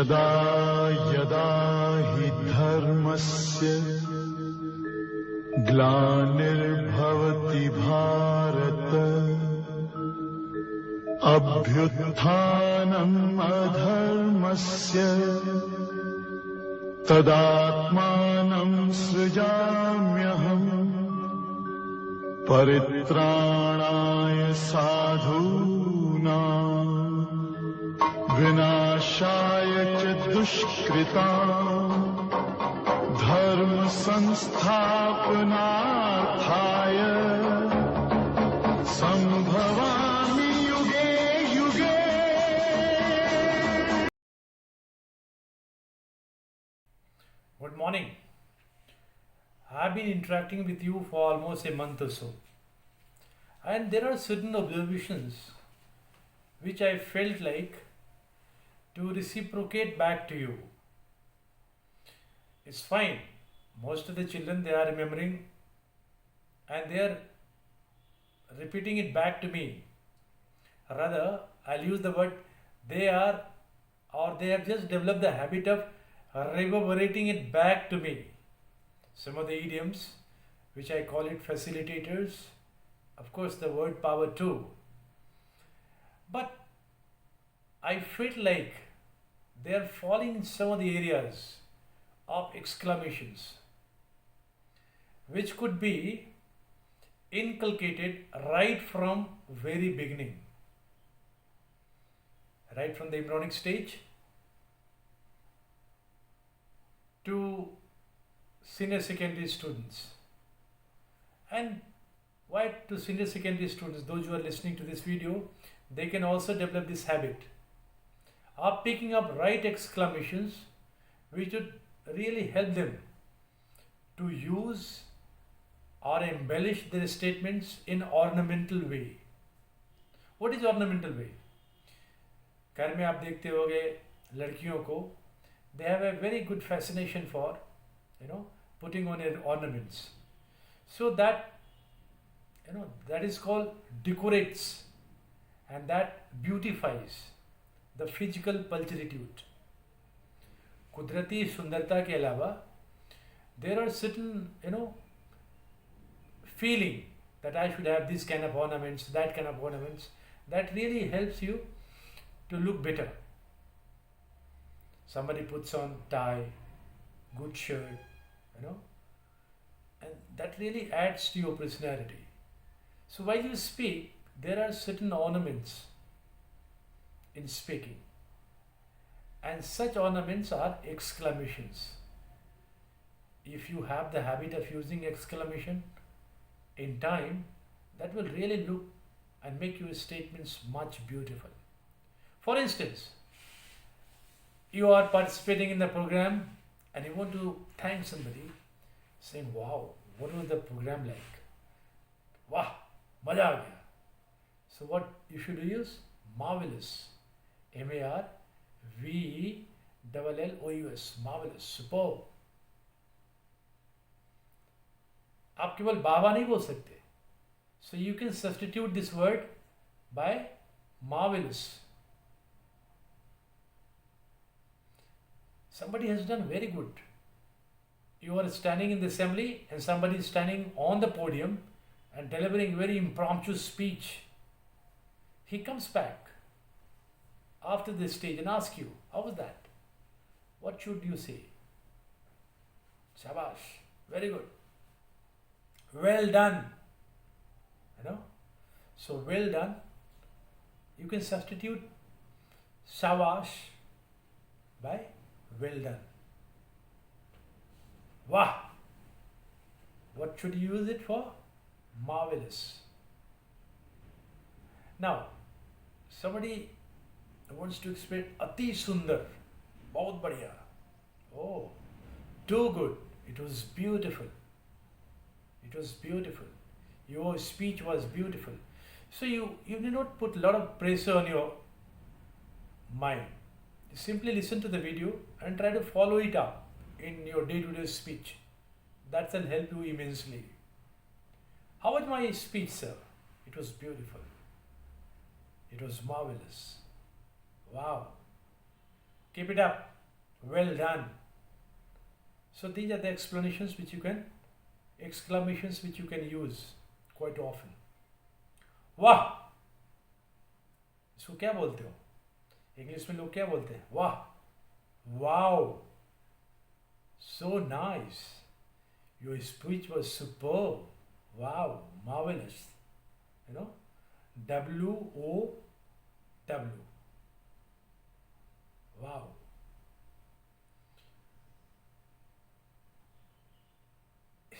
यदा यदा हि धर्मस्य ग्लानिर्भवति भारत अभ्युत्थानम् अधर्मस्य तदात्मानं सृजाम्यहम् परित्राणाय साधूनां विनाशाय च दुष्कृताम् धर्म संस्थापनार्थाय संभवामि युगे युगे। Good morning. I've been interacting with you for almost a month or so, and there are certain observations which I felt like to reciprocate back to you. It's fine. Most of the children, they are remembering and they are repeating it back to me. Rather, I'll use the word they are, or they have just developed the habit of reverberating it back to me. Some of the idioms, which I call it facilitators, of course the word power too. But I feel like they are falling in some of the areas of exclamations, which could be inculcated right from very beginning, right from the embryonic stage to senior secondary students. And why to senior secondary students? Those who are listening to this video, they can also develop this habit of picking up right exclamations, which would really help them to use or embellish their statements in ornamental way. What is ornamental way? घर में आप देखते होंगे लड़कियों को, they have a very good fascination for, putting on ornaments. So that, that is called decorates, and that beautifies the physical pulchritude. कुदरती सुंदरता के अलावा there are certain, feeling that I should have this kind of ornaments, that kind of ornaments, that really helps you to look better. Somebody puts on tie, good shirt, and that really adds to your personality. So while you speak, there are certain ornaments in speaking, and such ornaments are exclamations. If you have the habit of using exclamation in time, that will really look and make your statements much beautiful. For instance, you are participating in the program and you want to thank somebody, saying, wow, what was the program like? Wow, maza aa gaya. So what you should use? Marvelous. MARVELLOUS. Marvelous. Superb. आप केवल बाबा नहीं बोल सकते. So you can substitute this word by marvelous. Somebody has done very good. You are standing in the assembly and somebody is standing on the podium and delivering very impromptu speech. He comes back after the stage and asks you, how was that? What should you say? Shabash, very good. Well done. So well done. You can substitute shabash by well done. Wow. What should you use it for? Marvelous. Now, somebody wants to express Ati Sundar. Bahut badhiya. Oh, too good. It was beautiful. It was beautiful. Your speech was beautiful. So you need not put a lot of pressure on your mind. You simply listen to the video and try to follow it up in your day-to-day speech. That will help you immensely. How was my speech, sir? It was beautiful. It was marvelous. Wow. Keep it up. well done. So these are the explanations which you can, exclamations which you can use quite often. वाह, इसको क्या बोलते हो? English में लोग क्या बोलते हैं? वाह, wow, so nice, your speech was superb, wow, marvelous, you know, WOW, wow.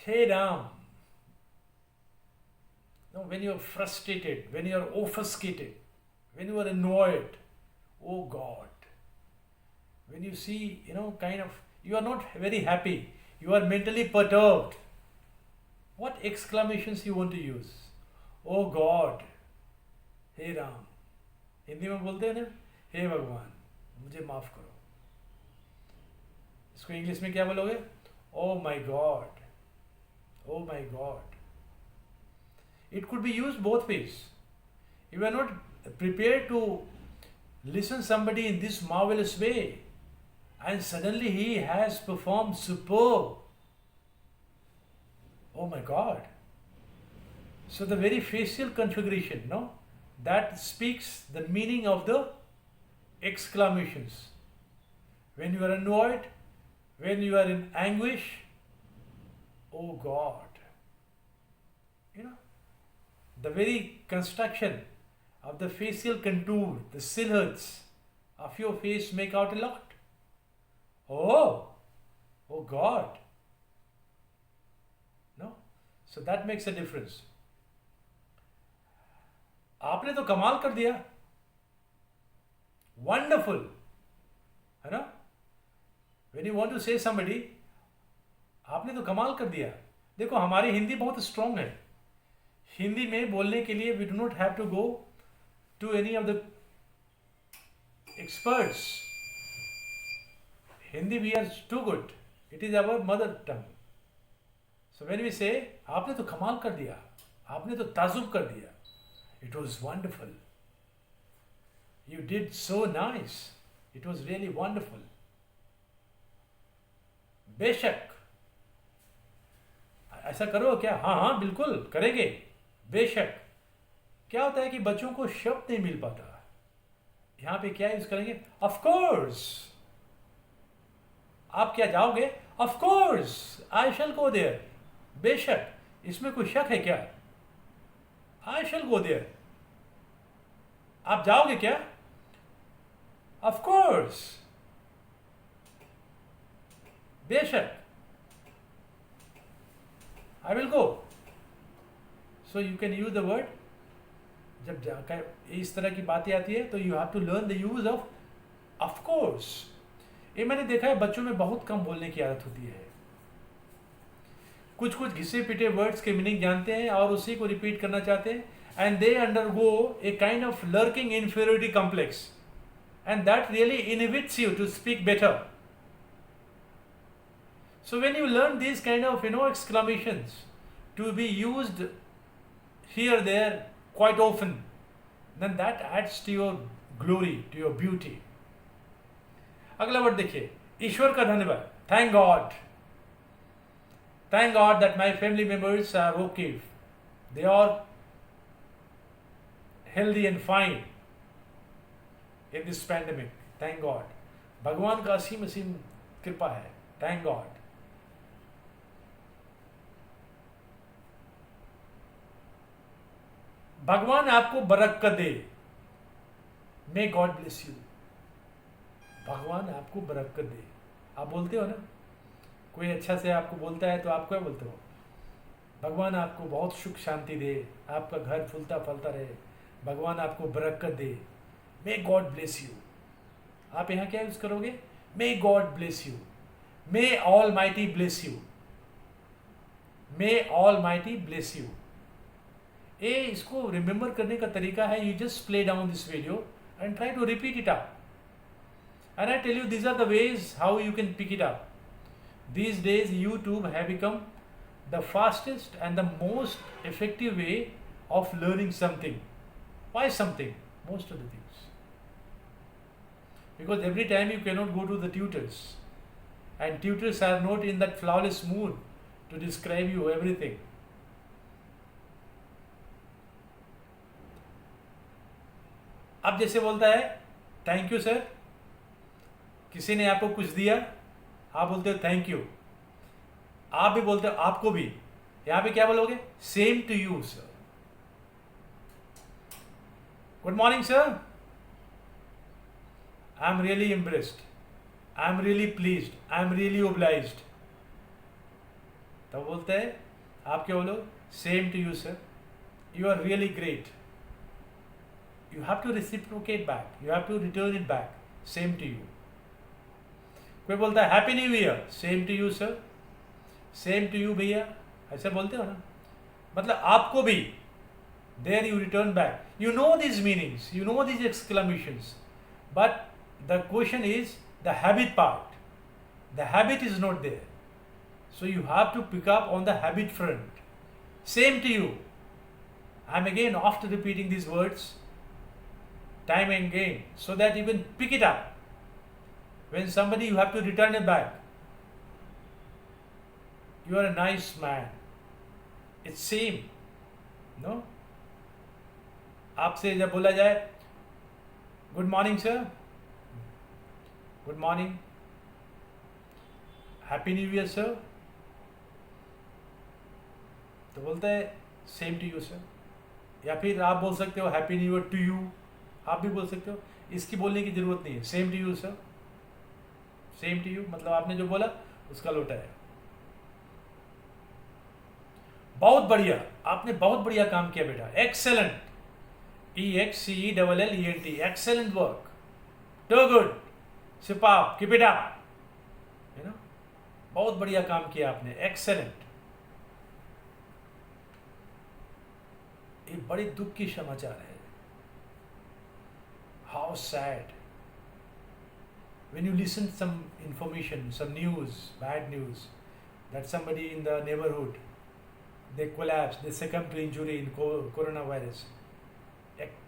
Hey Ram, no, when you are frustrated, when you are offuscated, when you are annoyed, oh God, when you see, kind of, you are not very happy, you are mentally perturbed, what exclamations you want to use? Oh God, हे राम, हिंदी में बोलते हैं ना, हे भगवान मुझे माफ करो. इसको English में क्या बोलोगे? Oh my God, oh my God. It could be used both ways. If you are not prepared to listen somebody in this marvelous way, and suddenly he has performed superb. Oh my God. So the very facial configuration, no, that speaks the meaning of the exclamations. When you are annoyed, when you are in anguish, oh God. The very construction of the facial contour, the silhouettes of your face make out a lot. Oh God. No? So that makes a difference. आपने तो कमाल कर दिया. Wonderful. है ना? When you want to say somebody, आपने तो कमाल कर दिया. देखो हमारी हिंदी बहुत स्ट्रांग है. हिंदी में बोलने के लिए we do not have to go to any of the experts. Hindi we are too good. It is our mother tongue. So when we say आपने तो कमाल कर दिया, आपने तो ताजुब कर दिया, it was wonderful. You did so nice. It was really wonderful. बेशक. ऐसा करो क्या? हाँ बिल्कुल करेंगे. बेशक. क्या होता है कि बच्चों को शब्द नहीं मिल पाता. यहां पे क्या यूज करेंगे? Of course. आप क्या जाओगे? Of course I shall go there. बेशक. इसमें कोई शक है क्या? I shall go there. आप जाओगे क्या? Of course. बेशक. I will go. So you can use the word. जब इस तरह की बातें आती है तो you have to learn the use of course. ये मैंने देखा है बच्चों में बहुत कम बोलने की आदत होती है. कुछ घिसे पिटे वर्ड्स के मीनिंग जानते हैं और उसी को रिपीट करना चाहते हैं. And they undergo a kind of lurking inferiority complex and that really inhibits you to speak better. So when you learn these kind of exclamations to be used here there quite often, then that adds to your glory, to your beauty. अगला word देखिए. ईश्वर का धन्यवाद. Thank God. Thank God that my family members are okay. They are healthy and fine in this pandemic. Thank God. भगवान का असीम कृपा है. Thank God. भगवान आपको बरकत दे. May God bless you. भगवान आपको बरकत दे. आप बोलते हो ना, कोई अच्छा से आपको बोलता है तो आप क्या बोलते हो? भगवान आपको बहुत सुख शांति दे, आपका घर फूलता फलता रहे, भगवान आपको बरकत दे. May God bless you. आप यहाँ क्या यूज करोगे? May God bless you. May almighty bless you. May almighty bless you. ये इसको रिमेंबर करने का तरीका है. You just play down this video and try to repeat it up. And I tell you these are the ways how you can pick it up. These days YouTube have become the fastest and the most effective way of learning something. Why something? Most of the things. because every time you cannot go to the tutors, and tutors are not in that flawless mood to describe you everything. अब जैसे बोलता है thank you sir, किसी ने आपको कुछ दिया, आप बोलते हो थैंक यू, आप भी बोलते हो आपको भी, यहां पे क्या बोलोगे? Same to you sir. Good morning sir, I am really impressed, I am really pleased, I am really obliged. तो बोलते हैं आप क्या बोलो? Same to you sir, you are really great. You have to reciprocate back. You have to return it back. Same to you. कोई बोलता है happy new year, same to you sir, same to you भैया, ऐसे बोलते हो ना, मतलब आपको भी. There you return back. You know this meanings, you know this exclamations, but the question is the habit part. The habit is not there, so you have to pick up on the habit front. Same to you. I'm again after repeating these words time and again, so that you can pick it up. When somebody, you have to return it back. You are a nice man. It's same, no? आपसे जब बोला जाए good morning sir, good morning, happy new year sir, तो बोलता है same to you sir. या फिर आप बोल सकते हो happy new year to you, आप भी बोल सकते हो. इसकी बोलने की जरूरत नहीं है. Same to you sir, same to you मतलब आपने जो बोला उसका लौटा है. बहुत बढ़िया, आपने बहुत बढ़िया काम किया बेटा, excellent. EXCELLENT, excellent work, do good, superb, keep it up. You know, बहुत बढ़िया काम किया आपने, एक्सेलेंट. ये बड़े दुख की समाचार है. How sad when you listen to some information, some news, bad news, that somebody in the neighborhood, they collapse, they succumb to injury in coronavirus.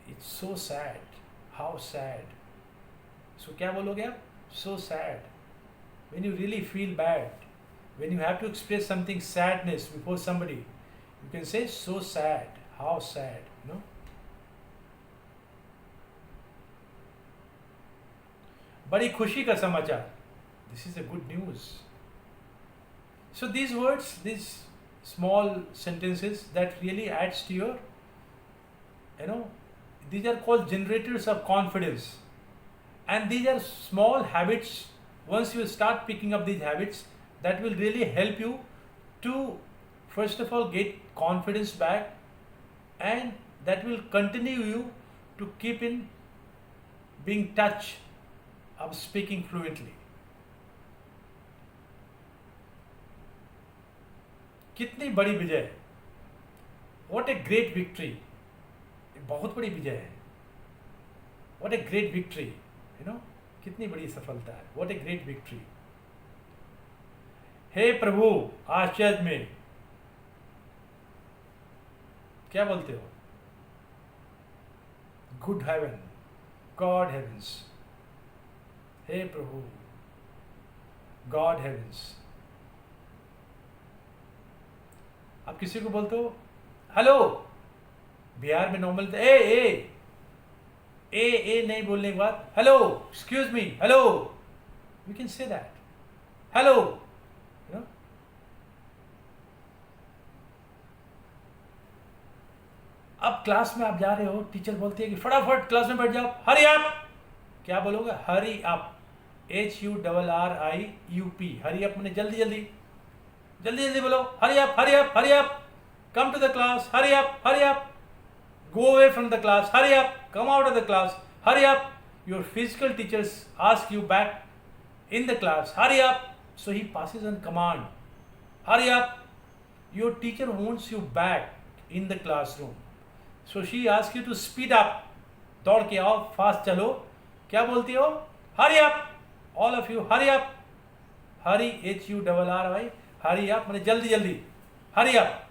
It's so sad. How sad. So क्या बोलोगे आप? So sad. When you really feel bad, when you have to express something sadness before somebody, you can say so sad. How sad, you know? बड़ी खुशी का समाचार. This is a good news. So these words, these small sentences that really adds to your, you know, these are called generators of confidence, and these are small habits. Once you start picking up these habits, that will really help you to first of all get confidence back, and that will continue you to keep in being touch of speaking fluently. कितनी बड़ी विजय, what a great victory. बहुत बड़ी विजय है. what a great victory, you know, कितनी बड़ी सफलता है. what a great victory. हे प्रभु आश्चर्य में, क्या बोलते हो? Good heaven, God heavens. हे प्रभु, गॉड हेवंस. आप किसी को बोलते हो हेलो, बिहार में नॉर्मल ए नहीं बोलने के बाद hello, excuse me, hello, we can say that, hello, you know. अब क्लास में आप जा रहे हो, टीचर बोलती है कि फटाफट क्लास में बैठ जाओ, हरी अप. क्या बोलोगे? Hurry up. HURRIUP, hurry up मैंने जल्दी जल्दी, जल्दी जल्दी बोलो. Hurry up, hurry up, hurry up. Come to the class, hurry up, hurry up. Go away from the class, hurry up. Come out of the class, hurry up. Your physical teachers ask you back in the class, hurry up. So he passes on command, hurry up. Your teacher wants you back in the classroom, so she asks you to speed up. दौड़ के आओ, fast चलो. क्या बोलती हो? Hurry up. All of you Hari up. Hari, HURRY, Hari up मैंने जल्दी जल्दी, हरी अप.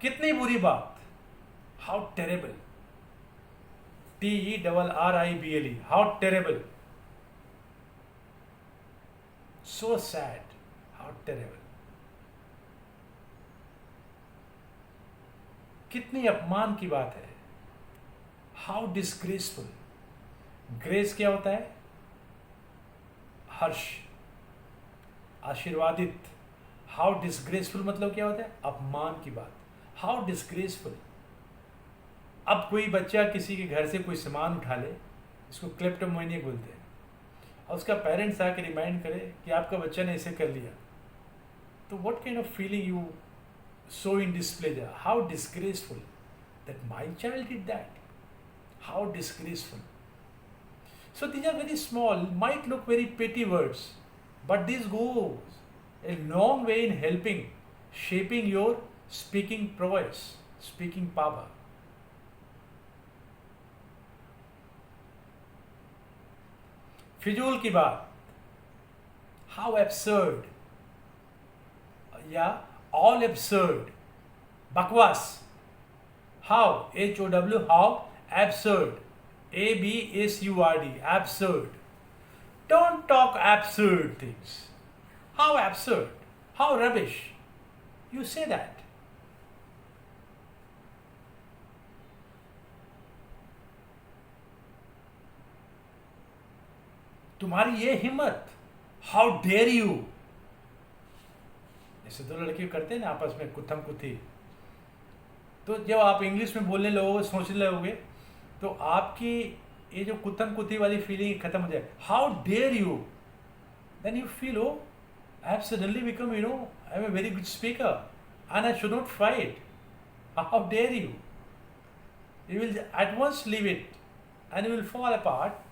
कितनी बुरी बात, how terrible. Terrible. How terrible. So sad. How terrible. कितनी अपमान की बात है. How disgraceful. ग्रेस क्या होता है? हर्ष, आशीर्वादित. हाउ डिस्ग्रेसफुल मतलब क्या होता है? अपमान की बात. How disgraceful. अब कोई बच्चा किसी के घर से कोई सामान उठा ले, इसको क्लेप्टोमानिया बोलते हैं, और उसका पेरेंट्स आके रिमाइंड करे कि आपका बच्चा ने इसे कर लिया, तो what kind of feeling you show in displeasure. How disgraceful that my child did that. How disgraceful. So these are very small, might look very petty words, but this goes a long way in helping, shaping your speaking prowess, speaking power. फिजूल की बात. How absurd. Yeah, all absurd. Bakwas. How? H-O-W. How? Absurd. A-B-S-U-R-D. Absurd. Don't talk absurd things. How absurd? How rubbish? You say that. तुम्हारी ये हिम्मत. How dare you? जैसे दो लड़के करते हैं ना आपस में कुथम कुथी, तो जब आप इंग्लिश में बोलने लगोगे, सोचने लगोगे, तो आपकी ये जो कुथम कुथी वाली फीलिंग खत्म हो जाए. How dare you. Then you feel, oh I have suddenly become, I am a very good speaker and I should not fight. How dare you. You will at once leave it and you will fall apart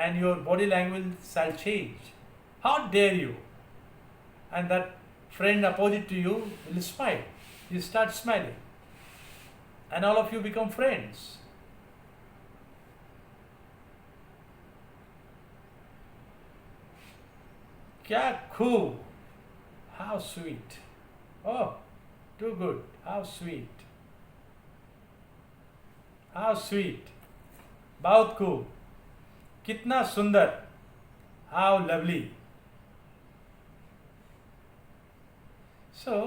and your body language shall change. How dare you. And that friend opposite to you will smile. You start smiling. And all of you become friends. Kya khoob. How sweet. Oh, too good. How sweet. How sweet. बहुत खूब. कितना सुंदर. How lovely. So,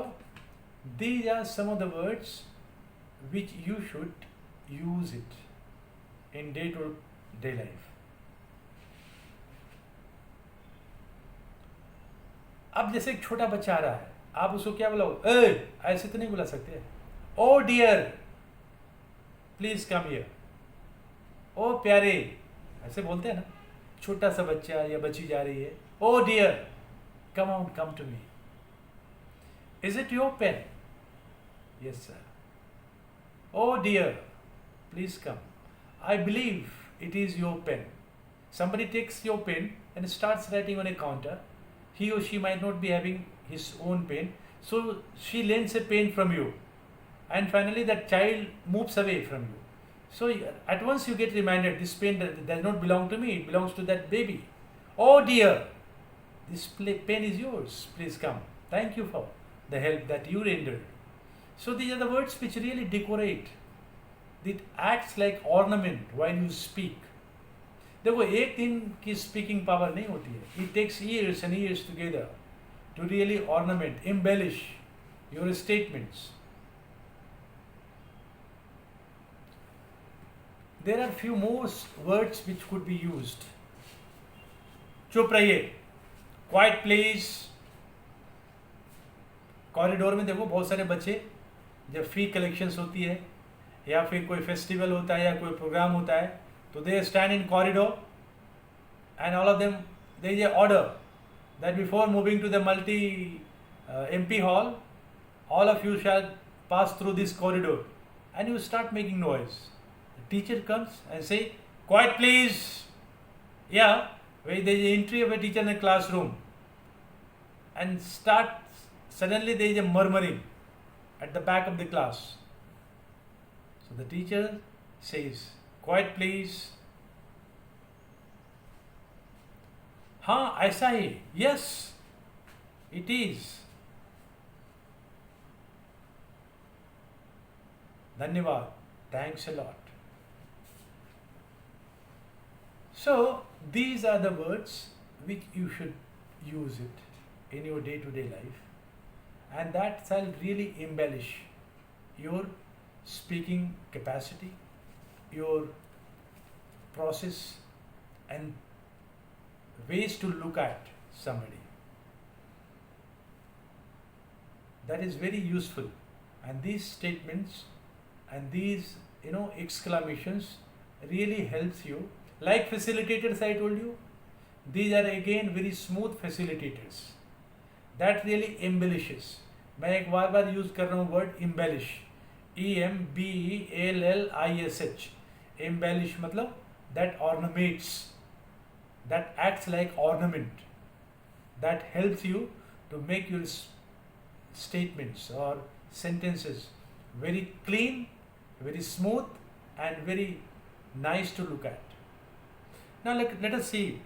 these are some of the words which you should use it in day-to-day life. अब जैसे एक छोटा बच्चा आ रहा है, आप उसको क्या बुलाओ? ऐसे तो नहीं बुला सकते. ओ डियर, प्लीज कम हियर. ओ प्यारे, ऐसे बोलते हैं ना. छोटा सा बच्चा या बच्ची जा रही है, oh dear, come out, come to me. Is it your pen? Yes, sir. Oh dear, please come. I believe it is your pen. Somebody takes your pen and starts writing on a counter. He or she might not be having his own pen, so she lends a pen from you. And finally that child moves away from you. So at once you get reminded, this pen does not belong to me, it belongs to that baby. Oh dear, this pen is yours, please come. Thank you for the help that you rendered. So these are the words which really decorate. It acts like ornament while you speak. देखो, एक दिन की speaking power नहीं होती है. It takes years and years together to really ornament, embellish your statements. There are few more words which could be used. चुप रहिए. Quiet please. Corridor में देखो बहुत सारे बच्चे, जब फी कलेक्शंस होती है या फिर कोई फेस्टिवल होता है या कोई प्रोग्राम होता है, तो they stand in corridor and all of them there is a order that before moving to the multi MP hall, all of you shall pass through this corridor, and you start making noise. The teacher comes and say, quiet please. Yeah, where there is entry of a teacher in a classroom and suddenly there is a murmuring at the back of the class. So the teacher says, quiet please. हाँ ऐसा ही. Yes, it is. धन्यवाद. Thanks a lot. So these are the words which you should use it in your day-to-day life, and that shall really embellish your speaking capacity, your process, and ways to look at somebody. That is very useful, and these statements and these exclamations really helps you. Like facilitators, I told you, these are again very smooth facilitators. That really embellishes. मैं एक बार use कर रहा हूँ word embellish, EMBELLISH. embellish मतलब that ornaments, that acts like ornament, that helps you to make your statements or sentences very clean, very smooth, and very nice to look at. Now let us see.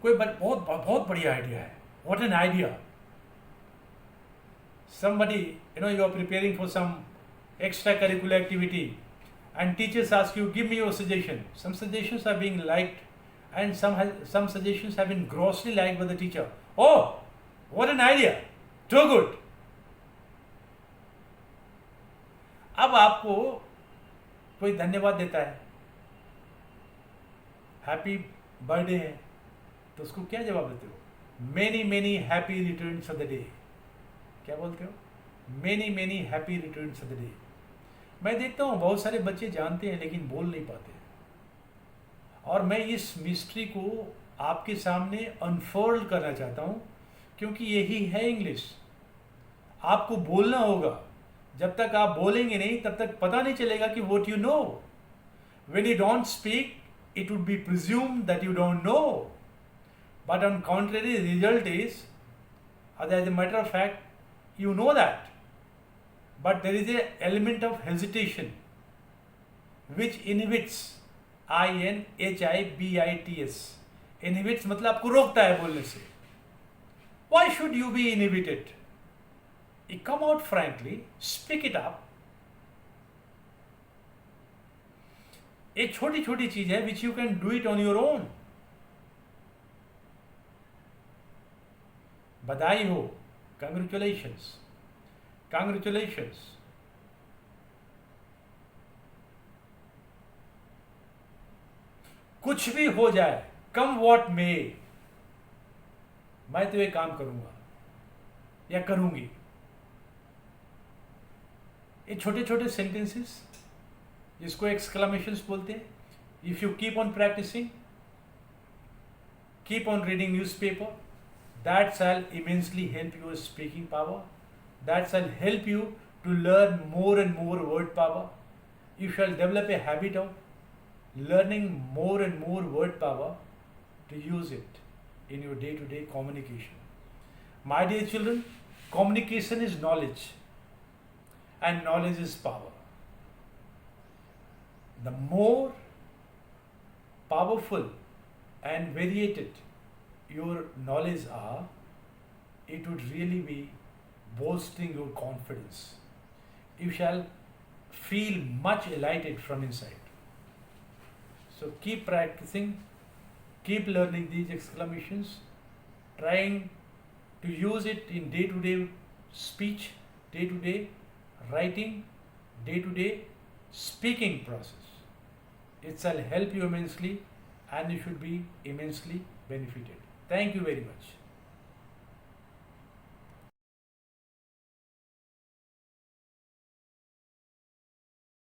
कोई बहुत बहुत बढ़िया idea है. What an idea! Somebody, you are preparing for some extracurricular activity, and teachers ask you, give me your suggestion. Some suggestions are being liked, and some suggestions have been grossly liked by the teacher. Oh, what an idea! Too good! अब आपको कोई धन्यवाद देता है, happy birthday है, तो उसको क्या जवाब देते हो? Many many happy returns of the day. क्या बोलते हो? Many many happy returns of the day. मैं देखता हूँ बहुत सारे बच्चे जानते हैं लेकिन बोल नहीं पाते, और मैं इस मिस्ट्री को आपके सामने अनफोल्ड करना चाहता हूँ, क्योंकि यही है इंग्लिश. आपको बोलना होगा. जब तक आप बोलेंगे नहीं तब तक पता नहीं चलेगा कि what you know. When you don't speak, it would be presumed that you don't know. But on contrary, the result is, as a matter of fact, you know that. But there is an element of hesitation which inhibits, INHIBITS. Inhibits मतलब आपको रोकता है बोलने से. Why should you be inhibited? You come out frankly, speak it up. एक छोटी छोटी चीज है which you can do it on your own. बधाई हो, congratulations, congratulations. कुछ भी हो जाए, come what may, मैं तो ये काम करूंगा या करूंगी. ये छोटे छोटे सेंटेंसेस जिसको एक्सक्लेमेशंस बोलते हैं. If you keep on practising, keep on reading newspaper, that shall immensely help your speaking power. That shall help you to learn more and more word power. You shall develop a habit of learning more and more word power to use it in your day-to-day communication. My dear children, communication is knowledge, and knowledge is power. The more powerful and varied your knowledge are, it would really be bolstering your confidence. You shall feel much elated from inside. So keep practicing, keep learning these exclamations, trying to use it in day-to-day speech, day-to-day writing, day-to-day speaking process. It shall help you immensely, and you should be immensely benefited. Thank you very much.